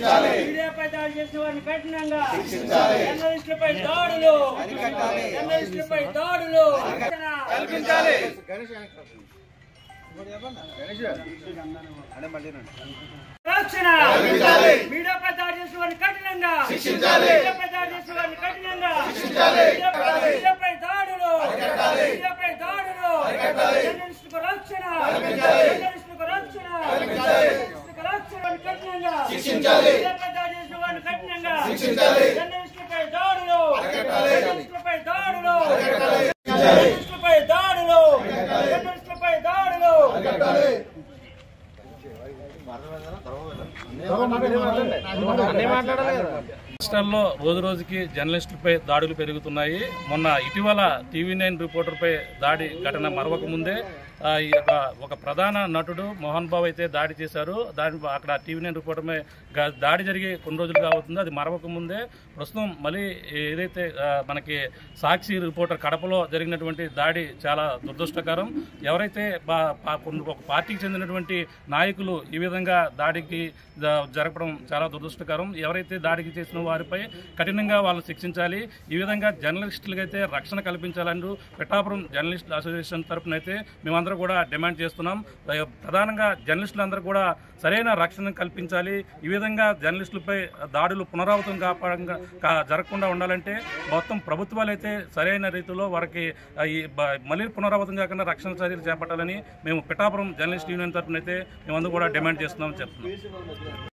మీడియాపై దాడి చేసిన వారిని కఠినంగా జర్నలిస్టులపై దాడులు రక్షణ మీడియాపై దాడి చేసిన వారిని కఠినంగా మీడియాపై దాడి చేసిన వారిని కఠినంగా మీడియాపై దాడులు జర్నలిస్టులకు రక్షణ కఠినంగా మీడియాపై దాడి చేసిన వారిని కఠినంగా జర్నలిస్టులపై దాడులు రాష్ట్రాల్లో రోజు రోజుకి జర్నలిస్టులపై దాడులు పెరుగుతున్నాయి. మొన్న ఇటీవల TV9 రిపోర్టర్పై దాడి ఘటన మరవక ముందే ఒక ప్రధాన నటుడు మోహన్ బాబు అయితే దాడి చేశారు. అక్కడ TV9 రిపోర్టర్పై దాడి జరిగి కొన్ని రోజులుగా అవుతుంది. అది మరవక ముందే ప్రస్తుతం మళ్ళీ ఏదైతే మనకి సాక్షి రిపోర్టర్ కడపలో జరిగినటువంటి దాడి చాలా దురదృష్టకరం. ఎవరైతే ఒక పార్టీకి చెందినటువంటి నాయకులు ఈ విధంగా దాడికి జరపడం చాలా దురదృష్టకరం. ఎవరైతే దాడికి చేసిన వారిపై కఠినంగా వాళ్ళు శిక్షించాలి. ఈ విధంగా జర్నలిస్టులకైతే రక్షణ కల్పించాలని పిఠాపురం జర్నలిస్టుల అసోసియేషన్ తరఫున అయితే మేమందరూ కూడా డిమాండ్ చేస్తున్నాం. ప్రధానంగా జర్నలిస్టులందరూ కూడా సరైన రక్షణ కల్పించాలి. ఈ విధంగా జర్నలిస్టులపై దాడులు పునరావృతం జరగకుండా ఉండాలంటే మొత్తం ప్రభుత్వాలు అయితే సరైన రీతిలో వారికి మళ్ళీ పునరావృతం కాకుండా రక్షణ చర్యలు చేపట్టాలని మేము పిఠాపురం జర్నలిస్ట్ యూనియన్ తరఫున అయితే మేమందరూ కూడా డిమాండ్ చేస్తున్నామని చెప్తున్నాం.